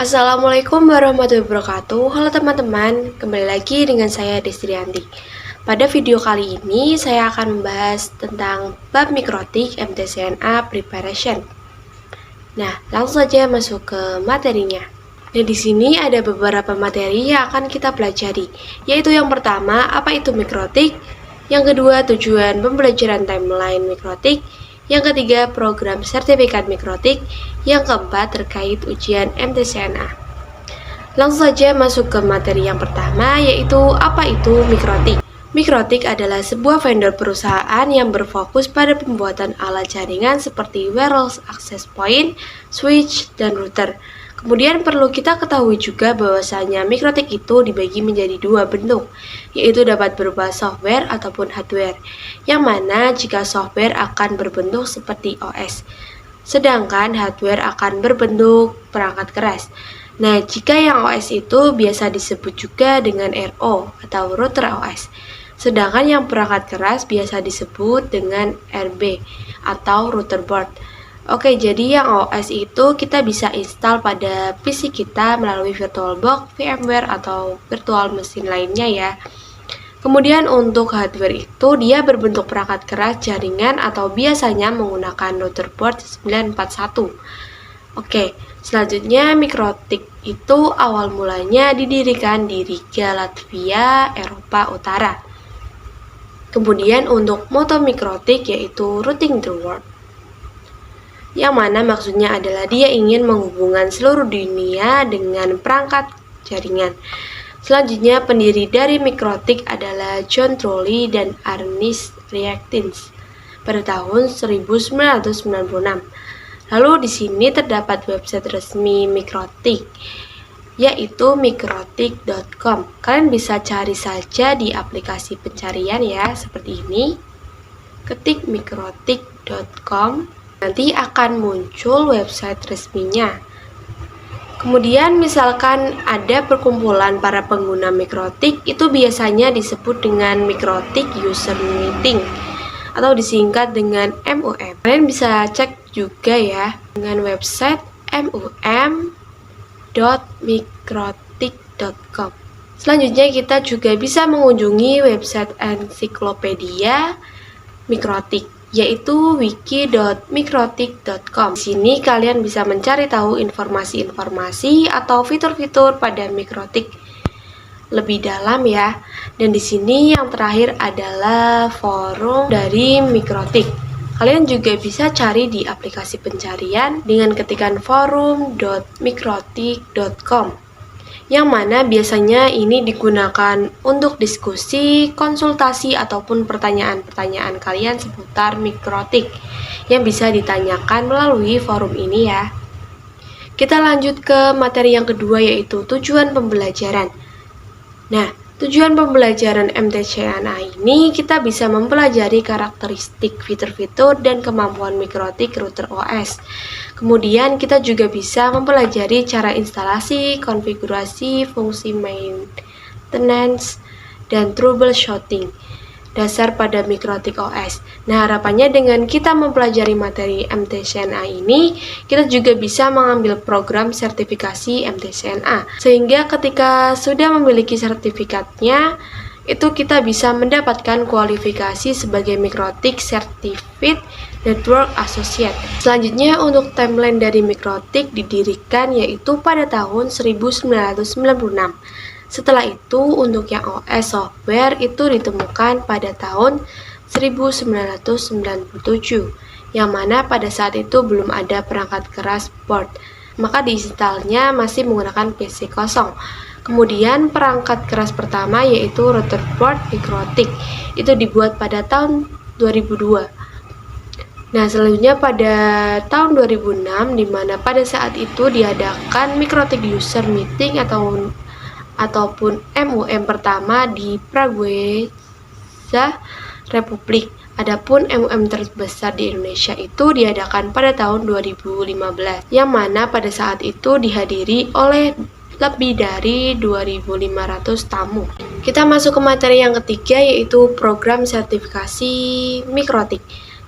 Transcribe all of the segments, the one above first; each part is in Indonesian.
Assalamualaikum warahmatullahi wabarakatuh. Halo teman-teman, kembali lagi dengan saya Destrianti. Pada video kali ini saya akan membahas tentang bab mikrotik MTCNA Preparation. Nah, langsung saja masuk ke materinya. Nah, di sini ada beberapa materi yang akan kita pelajari, yaitu yang pertama, apa itu mikrotik? Yang kedua, tujuan pembelajaran timeline mikrotik. Yang ketiga, program sertifikat mikrotik. Yang keempat, terkait ujian MTCNA. Langsung saja masuk ke materi yang pertama, yaitu apa itu mikrotik. Mikrotik adalah sebuah vendor perusahaan yang berfokus pada pembuatan alat jaringan seperti wireless access point, switch, dan router. Kemudian perlu kita ketahui juga bahwasanya mikrotik itu dibagi menjadi dua bentuk, yaitu dapat berupa software ataupun hardware, yang mana jika software akan berbentuk seperti OS, sedangkan hardware akan berbentuk perangkat keras. Nah, jika yang OS itu biasa disebut juga dengan RO atau router OS, sedangkan yang perangkat keras biasa disebut dengan RB atau router board. Oke, jadi yang OS itu kita bisa install pada PC kita melalui VirtualBox, VMware, atau virtual mesin lainnya ya. Kemudian untuk hardware itu dia berbentuk perangkat keras jaringan atau biasanya menggunakan router board 941. Oke, selanjutnya mikrotik itu awal mulanya didirikan di Riga, Latvia, Eropa Utara. Kemudian untuk moto mikrotik yaitu routing the world, yang mana maksudnya adalah dia ingin menghubungkan seluruh dunia dengan perangkat jaringan. Selanjutnya, pendiri dari mikrotik adalah John Trolley dan Ernest Reactins pada tahun 1996. Lalu di sini terdapat website resmi mikrotik, yaitu mikrotik.com. Kalian bisa cari saja di aplikasi pencarian ya, seperti ini. Ketik mikrotik.com. Nanti akan muncul website resminya. Kemudian misalkan ada perkumpulan para pengguna mikrotik, itu biasanya disebut dengan mikrotik user meeting atau disingkat dengan MUM. Kalian bisa cek juga ya dengan website mum.mikrotik.com. Selanjutnya kita juga bisa mengunjungi website ensiklopedia mikrotik, yaitu wiki.mikrotik.com. Di sini kalian bisa mencari tahu informasi-informasi atau fitur-fitur pada mikrotik lebih dalam ya. Dan di sini yang terakhir adalah forum dari mikrotik. Kalian juga bisa cari di aplikasi pencarian dengan ketikan forum.mikrotik.com, yang mana biasanya ini digunakan untuk diskusi, konsultasi, ataupun pertanyaan-pertanyaan kalian seputar mikrotik yang bisa ditanyakan melalui forum ini ya. Kita lanjut ke materi yang kedua, yaitu tujuan pembelajaran. Nah, tujuan pembelajaran MTCNA ini kita bisa mempelajari karakteristik, fitur-fitur, dan kemampuan mikrotik router OS. Kemudian kita juga bisa mempelajari cara instalasi, konfigurasi, fungsi maintenance, dan troubleshooting dasar pada mikrotik OS. Nah, harapannya dengan kita mempelajari materi MTCNA ini, kita juga bisa mengambil program sertifikasi MTCNA. Sehingga ketika sudah memiliki sertifikatnya, itu kita bisa mendapatkan kualifikasi sebagai mikrotik Certified Network Associate. Selanjutnya, untuk timeline dari mikrotik didirikan yaitu pada tahun 1996. Setelah itu, untuk yang OS software itu ditemukan pada tahun 1997, yang mana pada saat itu belum ada perangkat keras board, maka diinstalnya masih menggunakan PC kosong. Kemudian perangkat keras pertama yaitu router board mikrotik, itu dibuat pada tahun 2002. Nah, selanjutnya pada tahun 2006, di mana pada saat itu diadakan mikrotik user meeting ataupun MUM pertama di Pragueza Republik. Adapun MUM terbesar di Indonesia itu diadakan pada tahun 2015, yang mana pada saat itu dihadiri oleh lebih dari 2.500 tamu. Kita masuk ke materi yang ketiga, yaitu program sertifikasi mikrotik.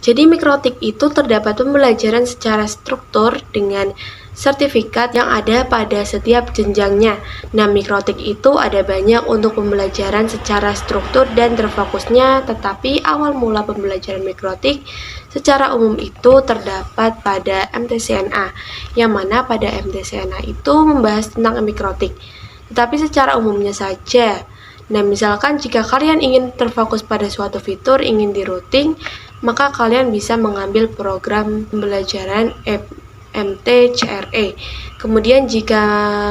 Jadi mikrotik itu terdapat pembelajaran secara struktur dengan sertifikat yang ada pada setiap jenjangnya. Nah, mikrotik itu ada banyak untuk pembelajaran secara struktur dan terfokusnya, tetapi awal mula pembelajaran mikrotik secara umum itu terdapat pada MTCNA, yang mana pada MTCNA itu membahas tentang mikrotik, tetapi secara umumnya saja. Nah, misalkan jika kalian ingin terfokus pada suatu fitur, ingin di routing, maka kalian bisa mengambil program pembelajaran MTCRE. Kemudian jika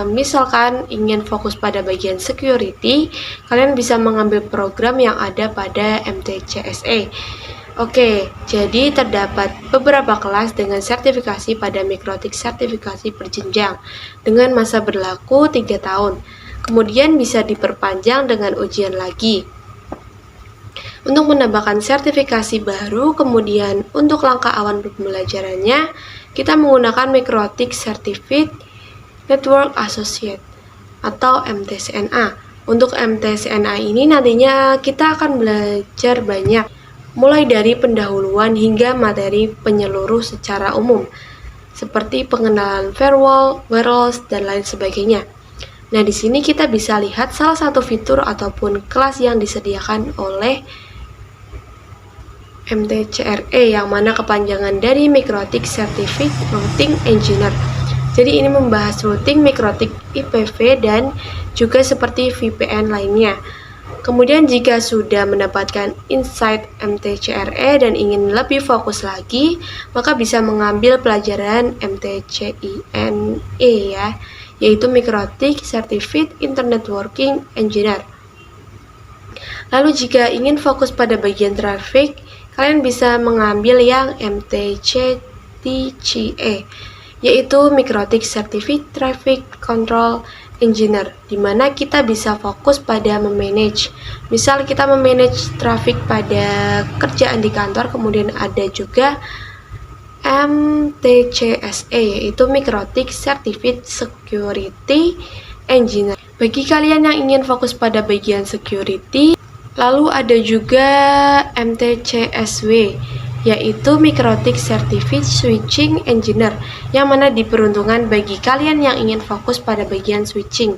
misalkan ingin fokus pada bagian security, kalian bisa mengambil program yang ada pada MTCSE. Oke, jadi terdapat beberapa kelas dengan sertifikasi pada mikrotik sertifikasi berjenjang dengan masa berlaku 3 tahun. Kemudian bisa diperpanjang dengan ujian lagi. Untuk menambahkan sertifikasi baru, kemudian untuk langkah awal pembelajarannya, kita menggunakan Mikrotik Certificate Network Associate atau MTCNA. Untuk MTCNA ini nantinya kita akan belajar banyak, mulai dari pendahuluan hingga materi penyeluruh secara umum, seperti pengenalan firewall, wireless, dan lain sebagainya. Nah, di sini kita bisa lihat salah satu fitur ataupun kelas yang disediakan oleh MTCRE, yang mana kepanjangan dari Mikrotik Certificate Routing Engineer. Jadi ini membahas routing mikrotik IPv dan juga seperti VPN lainnya. Kemudian jika sudah mendapatkan insight MTCRE dan ingin lebih fokus lagi, maka bisa mengambil pelajaran MTCINE ya, yaitu Mikrotik Certificate Internet Working Engineer. Lalu jika ingin fokus pada bagian traffic, kalian bisa mengambil yang MTCTCE, yaitu Mikrotik Certificate Traffic Control Engineer, di mana kita bisa fokus pada memanage. Misal kita memanage traffic pada kerjaan di kantor, kemudian ada juga MTCSE, yaitu Mikrotik Certificate Security Engineer. Bagi kalian yang ingin fokus pada bagian security, lalu ada juga MTCSW, yaitu Mikrotik Certificate Switching Engineer, yang mana diperuntukkan bagi kalian yang ingin fokus pada bagian switching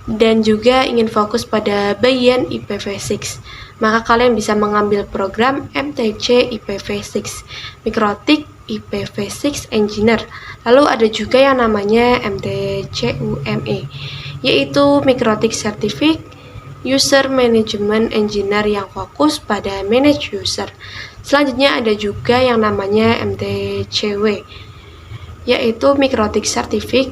dan juga ingin fokus pada bagian IPv6. Maka kalian bisa mengambil program MTC IPv6, Mikrotik IPv6 Engineer. Lalu ada juga yang namanya MTCUME, yaitu Mikrotik Certificate User Management Engineer yang fokus pada manage user. Selanjutnya ada juga yang namanya MTCW, yaitu Mikrotik Certificate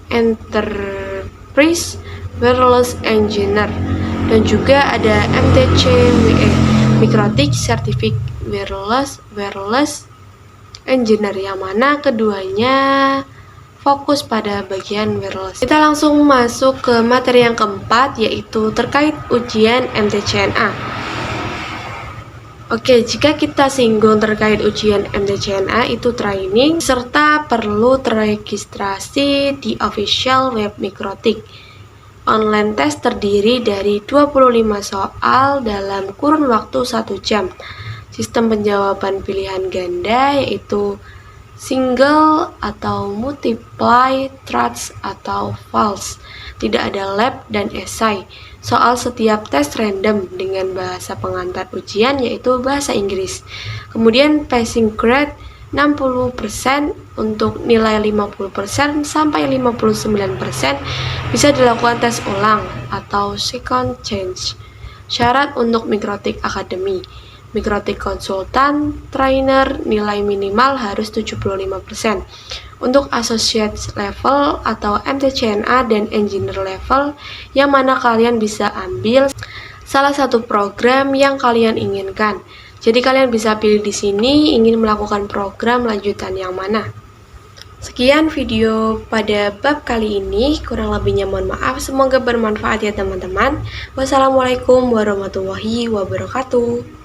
Enterprise Wireless Engineer. Dan juga ada MTCWE, Mikrotik Certificate Wireless Engineer, yang mana keduanya fokus pada bagian wireless. Kita langsung masuk ke materi yang keempat, yaitu terkait ujian MTCNA. Oke, jika kita singgung terkait ujian MTCNA, itu training serta perlu terregistrasi di official web Mikrotik. Online test terdiri dari 25 soal dalam kurun waktu 1 jam. Sistem penjawaban pilihan ganda, yaitu single atau multiply, trust atau false. Tidak ada lab dan esai. Soal setiap tes random dengan bahasa pengantar ujian, yaitu bahasa Inggris. Kemudian passing grade 60% untuk nilai 50% sampai 59% bisa dilakukan tes ulang atau second chance. Syarat untuk Mikrotik Academy: Mikrotik konsultan, trainer, nilai minimal harus 75%. Untuk associate level atau MTCNA dan engineer level, yang mana kalian bisa ambil salah satu program yang kalian inginkan. Jadi kalian bisa pilih di sini ingin melakukan program lanjutan yang mana. Sekian video pada bab kali ini, kurang lebihnya mohon maaf, semoga bermanfaat ya teman-teman. Wassalamualaikum warahmatullahi wabarakatuh.